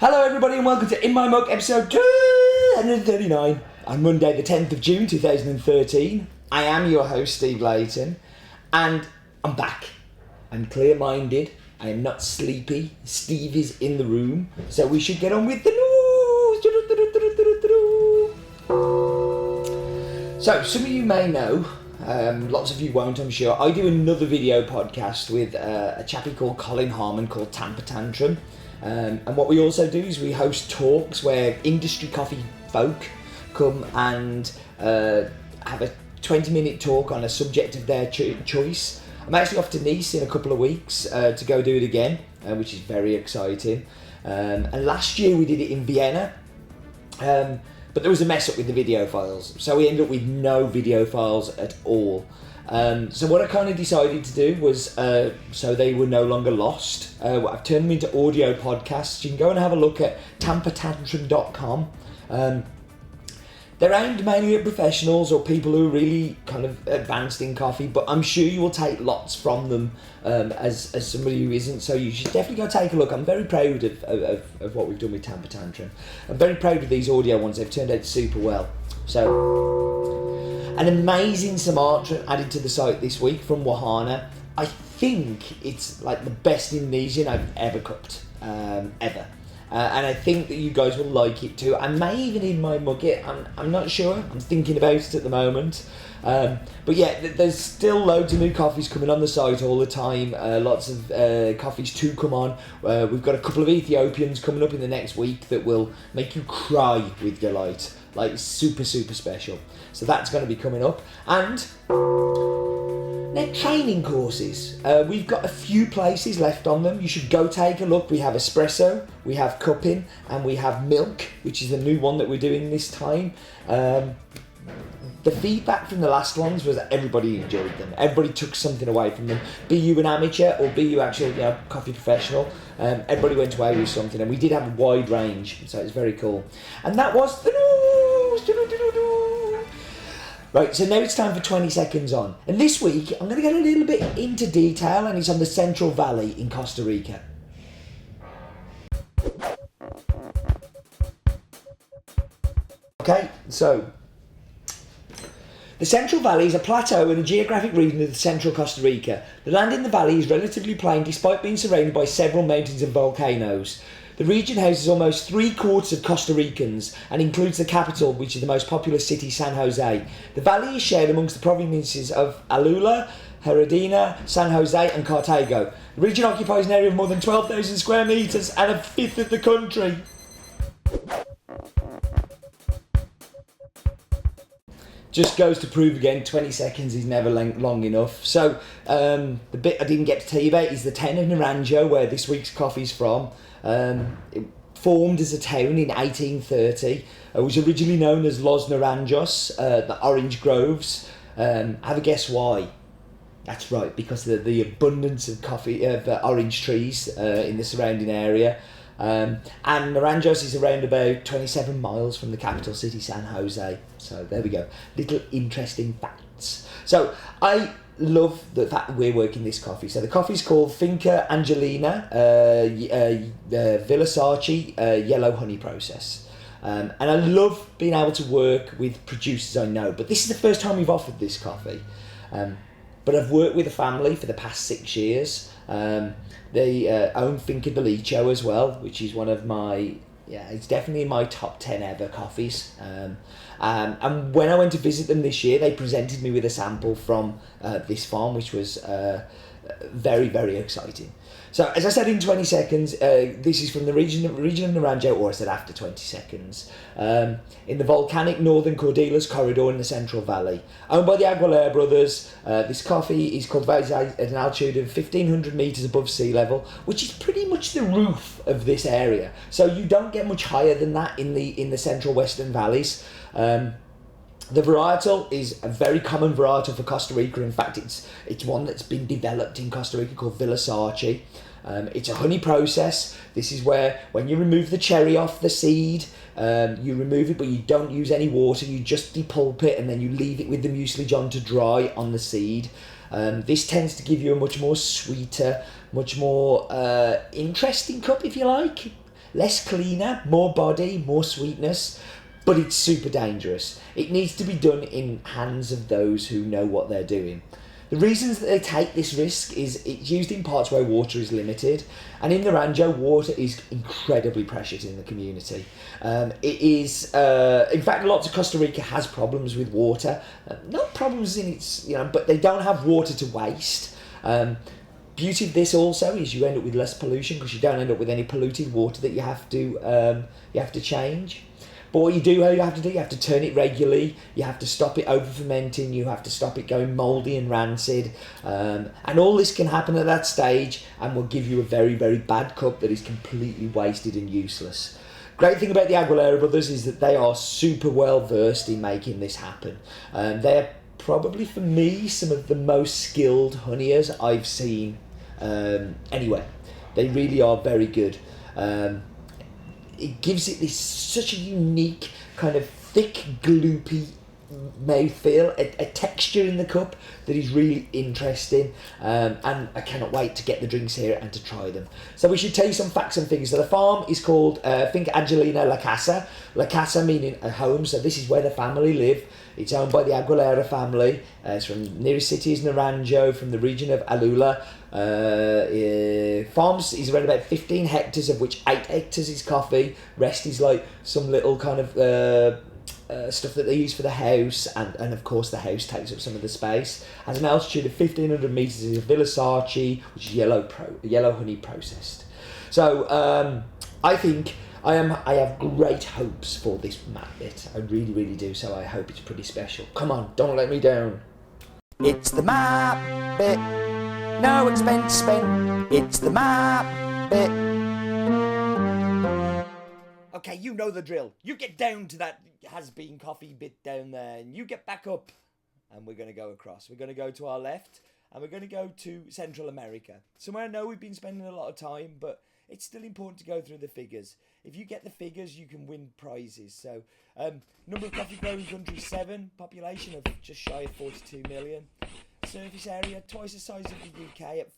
Hello everybody and welcome to In My Mug episode 239 on Monday the 10th of June 2013. I am your host Steve Layton and I'm back. I'm clear-minded, I am not sleepy, Steve is in the room, so we should get on with the news. So some of you may know, lots of you won't I'm sure, I do another video podcast with a chappie called Colin Harmon called Tamper Tantrum. And what we also do is we host talks where industry coffee folk come and have a 20-minute talk on a subject of their choice. I'm actually off to Nice in a couple of weeks to go do it again, which is very exciting. And last year we did it in Vienna, but there was a mess up with the video files, so we ended up with no video files at all. So what I kind of decided to do was, so they were no longer lost, I've turned them into audio podcasts. You can go and have a look at tampertantrum.com. They're aimed mainly at professionals or people who are really kind of advanced in coffee, but I'm sure you will take lots from them as somebody who isn't, so you should definitely go take a look. I'm very proud of what we've done with Tamper Tantrum. I'm very proud of these audio ones, they've turned out super well. So, an amazing Sumatra added to the site this week from Wahana. I think it's like the best Indonesian I've ever cooked, ever. And I think that you guys will like it too. I may even in my mug it, I'm not sure, I'm thinking about it at the moment. But yeah, there's still loads of new coffees coming on the site all the time, lots of coffees to come on. We've got a couple of Ethiopians coming up in the next week that will make you cry with delight, like super special. So that's going to be coming up. And they're training courses. We've got a few places left on them. You should go take a look. We have espresso, we have cupping, and we have milk, which is the new one that we're doing this time. The feedback from the last ones was that everybody enjoyed them. Everybody took something away from them. Be you an amateur or be you actually coffee professional, everybody went away with something. And we did have a wide range, so it's very cool. And that was the news. Right, so now it's time for 20 seconds on. And this week, I'm going to get a little bit into detail, and it's on the Central Valley in Costa Rica. Okay, so the Central Valley is a plateau and a geographic region of the central Costa Rica. The land in the valley is relatively plain despite being surrounded by several mountains and volcanoes. The region houses almost 3/4 of Costa Ricans and includes the capital, which is the most populous city, San Jose. The valley is shared amongst the provinces of Alula, Heredina, San Jose and Cartago. The region occupies an area of more than 12,000 square metres and a fifth of the country. Just goes to prove again, 20 seconds is never long enough. So, the bit I didn't get to tell you about is the town of Naranjo, where this week's coffee's from. It formed as a town in 1830. It was originally known as Los Naranjos, the orange groves. Have a guess why? That's right, because of the abundance of orange trees in the surrounding area. And Naranjos is around about 27 miles from the capital city, San Jose. So there we go. Little interesting facts. So I love the fact that we're working this coffee. So the coffee's called Finca Angelina, Villa Sarchi, yellow honey process. And I love being able to work with producers I know. But this is the first time we've offered this coffee. But I've worked with a family for the past 6 years. They own Finca Belicho as well, which is one of my, it's definitely in my top 10 ever coffees. And when I went to visit them this year, they presented me with a sample from this farm, which was very exciting. So as I said in 20 seconds, this is from the region of Naranjo, or I said after 20 seconds, in the volcanic northern Cordilleras corridor in the Central Valley. Owned by the Aguilera brothers, this coffee is cultivated at an altitude of 1,500 metres above sea level, which is pretty much the roof of this area. So you don't get much higher than that in the central western valleys. The varietal is a very common varietal for Costa Rica. In fact, it's one that's been developed in Costa Rica called Villa Sarchi. It's a honey process. This is where when you remove the cherry off the seed, you remove it, but you don't use any water. You just depulp it and then you leave it with the mucilage on to dry on the seed. This tends to give you a much more sweeter, much more interesting cup, if you like. less cleaner, more body, more sweetness, but it's super dangerous. It needs to be done in hands of those who know what they're doing. The reasons that they take this risk is it's used in parts where water is limited, and in Naranjo, water is incredibly precious in the community. It is, in fact, lots of Costa Rica has problems with water. Not problems in its, but they don't have water to waste. Beauty of this also is you end up with less pollution because you don't end up with any polluted water that you have to change. But what you have to do, you have to turn it regularly, you have to stop it over fermenting, you have to stop it going mouldy and rancid, and all this can happen at that stage and will give you a very, very bad cup that is completely wasted and useless. Great thing about the Aguilera brothers is that they are super well versed in making this happen. They're probably, for me, some of the most skilled honeyers I've seen anywhere. They really are very good. It gives it this such a unique kind of thick, gloopy mouthfeel, a texture in the cup that is really interesting, and I cannot wait to get the drinks here and to try them. So we should tell you some facts and figures. So the farm is called Finca Angelina La Casa. La Casa meaning a home, so this is where the family live. It's owned by the Aguilera family. It's from nearest city is Naranjo, from the region of Alula. Farms is around about 15 hectares, of which 8 hectares is coffee. Rest is like some little kind of stuff that they use for the house, and of course the house takes up some of the space. Has an altitude of 1,500 metres, is a Villa Sarchi, which is yellow honey processed. So I think I have great hopes for this map bit. I really, really do. So I hope it's pretty special. Come on, don't let me down. It's the map bit. No expense spent. It's the map bit. Okay, you know the drill. You get down to that has-been coffee bit down there, and you get back up, and we're going to go across. We're going to go to our left, and we're going to go to Central America. Somewhere I know we've been spending a lot of time, but it's still important to go through the figures. If you get the figures, you can win prizes. So, number of coffee growing countries, 7. Population of just shy of 42 million. Surface area, twice the size of the UK at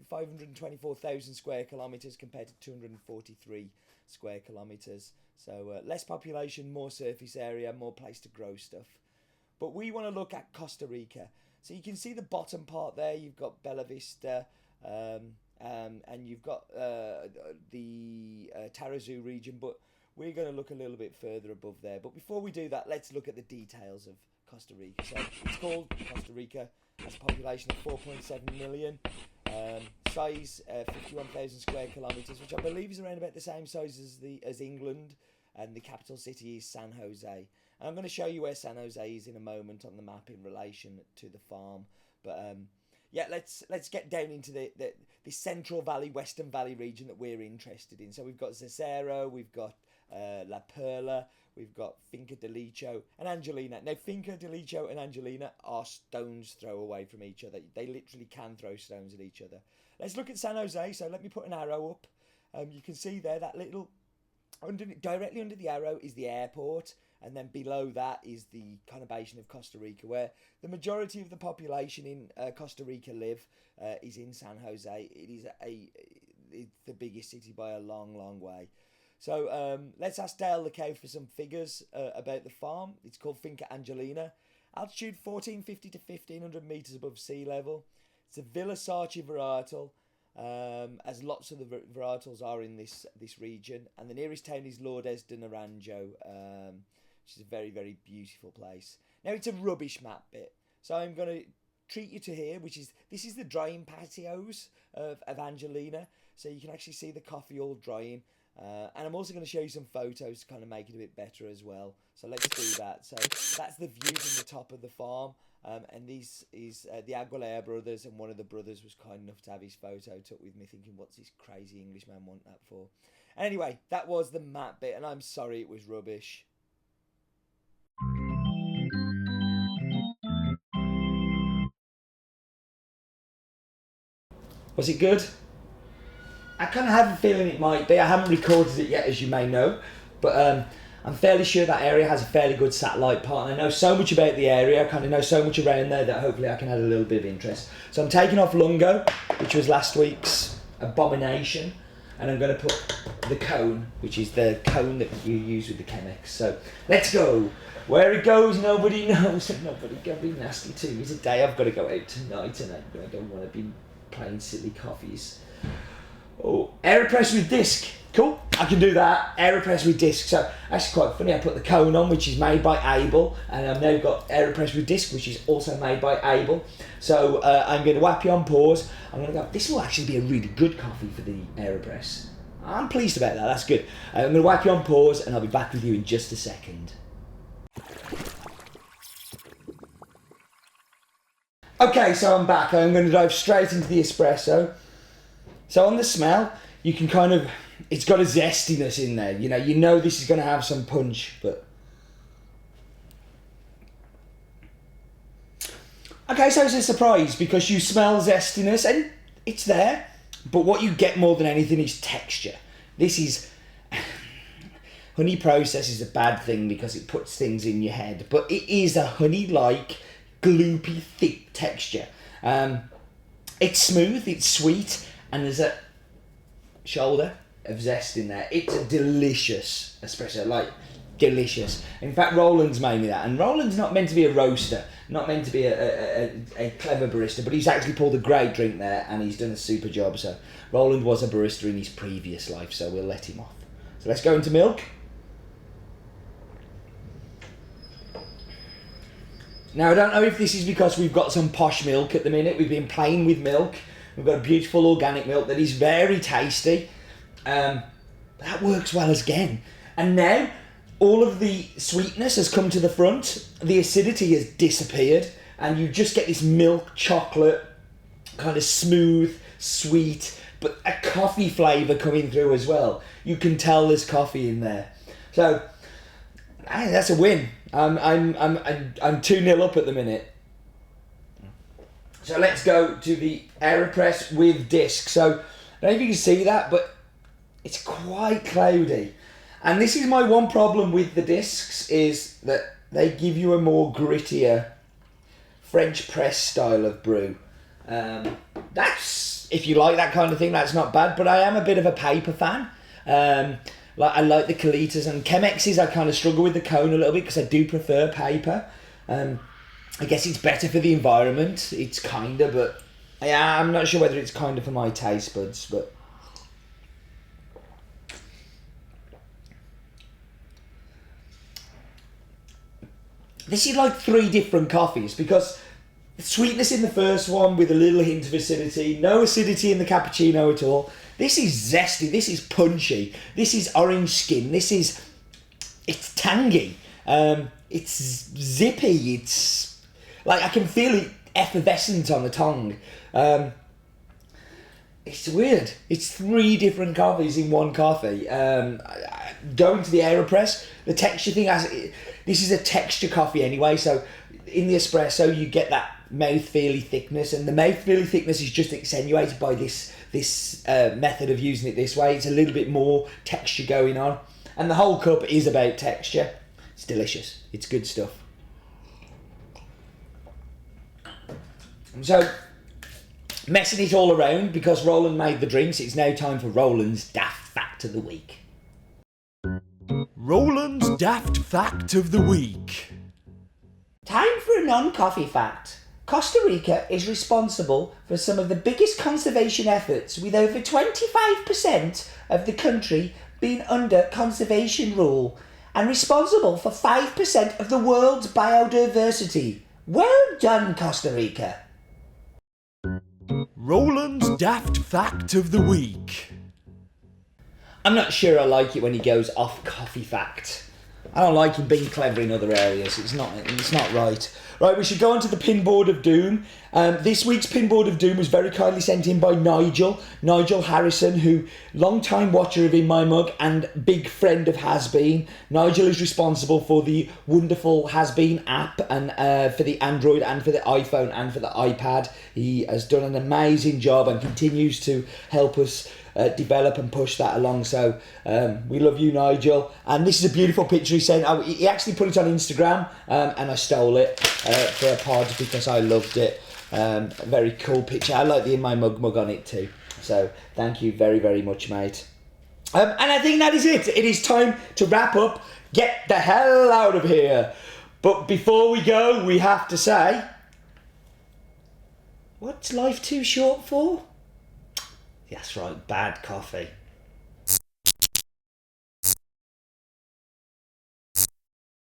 524,000 square kilometres compared to 243 square kilometres. So less population, more surface area, more place to grow stuff. But we want to look at Costa Rica. So you can see the bottom part there. You've got Bella Vista, and you've got the Tarrazú region, but we're going to look a little bit further above there. But before we do that, let's look at the details of Costa Rica. So it's called Costa Rica, has a population of 4.7 million, size 51,000 square kilometres, which I believe is around about the same size as England, and the capital city is San Jose. And I'm going to show you where San Jose is in a moment on the map in relation to the farm. But yeah, let's get down into the Central Valley, Western Valley region that we're interested in. So we've got Zecero, we've got La Perla, we've got Finca de Licho and Angelina. Now, Finca de Licho and Angelina are stone's throw away from each other. They literally can throw stones at each other. Let's look at San Jose. So let me put an arrow up. You can see there that little, directly under the arrow is the airport, and then below that is the conurbation of Costa Rica, where the majority of the population in Costa Rica live, is in San Jose. It is it's the biggest city by a long, long way. So let's ask Dale the Cow for some figures about the farm. It's called Finca Angelina. Altitude 1,450 to 1,500 metres above sea level. It's a Villa Sarchi varietal, as lots of the varietals are in this region. And the nearest town is Lourdes de Naranjo, which is a very, very beautiful place. Now, it's a rubbish map bit. So I'm going to treat you to here, this is the drying patios of Angelina. So you can actually see the coffee all drying. And I'm also going to show you some photos to kind of make it a bit better as well. So let's do that. So that's the view from the top of the farm. And this is the Aguilera brothers, and one of the brothers was kind enough to have his photo took with me, thinking, what's this crazy Englishman want that for? Anyway, that was the map bit, and I'm sorry it was rubbish. Was it good? I kind of have a feeling it might be. I haven't recorded it yet, as you may know, but I'm fairly sure that area has a fairly good satellite part, and I know so much about the area, I kind of know so much around there that hopefully I can add a little bit of interest. So I'm taking off Lungo, which was last week's abomination, and I'm going to put the cone, which is the cone that you use with the Chemex. So let's go. Where it goes, nobody knows, and nobody can be nasty to me today. I've got to go out tonight, and I don't want to be playing silly coffees. Oh, AeroPress with disc. Cool, I can do that. AeroPress with disc. So that's quite funny. I put the cone on, which is made by Able, and I've now got AeroPress with disc, which is also made by Able. So I'm going to whap you on pause. I'm going to go. This will actually be a really good coffee for the AeroPress. I'm pleased about that. That's good. I'm going to whap you on pause, and I'll be back with you in just a second. Okay, so I'm back. I'm going to dive straight into the espresso. So on the smell, you can kind of, it's got a zestiness in there. You know this is going to have some punch, but... Okay, so it's a surprise because you smell zestiness and it's there, but what you get more than anything is texture. This is... Honey process is a bad thing because it puts things in your head, but it is a honey-like, gloopy, thick texture. It's smooth, it's sweet, and there's a shoulder of zest in there. It's a delicious espresso, like delicious. In fact, Roland's made me that, and Roland's not meant to be a roaster, not meant to be a clever barista, but he's actually pulled a great drink there, and he's done a super job. So Roland was a barista in his previous life, so we'll let him off. So let's go into milk. Now, I don't know if this is because we've got some posh milk at the minute. We've been playing with milk. We've got a beautiful organic milk that is very tasty. That works well again. And now, all of the sweetness has come to the front. The acidity has disappeared. And you just get this milk chocolate, kind of smooth, sweet, but a coffee flavour coming through as well. You can tell there's coffee in there. So, I think that's a win. I'm 2-0 up at the minute. So let's go to the AeroPress with disc. So I don't know if you can see that, but it's quite cloudy. And this is my one problem with the discs, is that they give you a more grittier French press style of brew. That's, if you like that kind of thing, that's not bad, but I am a bit of a paper fan. I like the Calitas and Chemexes. I kind of struggle with the cone a little bit because I do prefer paper. I guess it's better for the environment. It's kinda, but yeah, I'm not sure whether it's kinda for my taste buds. But this is like 3 different coffees because sweetness in the first one with a little hint of acidity, no acidity in the cappuccino at all. This is zesty, this is punchy, this is orange skin, it's tangy, it's zippy, it's like I can feel it effervescent on the tongue. It's weird. It's 3 different coffees in one coffee. Going to the AeroPress, the texture thing, this is a texture coffee anyway, so in the espresso you get that mouth-feely thickness, and the mouth-feely thickness is just accentuated by this method of using it this way. It's a little bit more texture going on, and the whole cup is about texture. It's delicious. It's good stuff. So, messing it all around because Roland made the drinks, it's now time for Roland's Daft Fact of the Week. Roland's Daft Fact of the Week. Time for a non-coffee fact. Costa Rica is responsible for some of the biggest conservation efforts, with over 25% of the country being under conservation rule and responsible for 5% of the world's biodiversity. Well done, Costa Rica. Roland's Daft Fact of the Week. I'm not sure I like it when he goes off coffee fact. I don't like him being clever in other areas. It's not right. Right, we should go on to the Pinboard of Doom. This week's Pinboard of Doom was very kindly sent in by Nigel Harrison, who long-time watcher of In My Mug and big friend of Has Been. Nigel is responsible for the wonderful Has Been app and for the Android and for the iPhone and for the iPad. He has done an amazing job and continues to help us develop and push that along. So we love you, Nigel. And this is a beautiful picture he sent. He actually put it on Instagram and I stole it for a pod because I loved it. A very cool picture. I like the In My Mug on it too. So thank you very, very much, mate. And I think that is it. It is time to wrap up. Get the hell out of here. But before we go, we have to say, what's life too short for? That's right, bad coffee.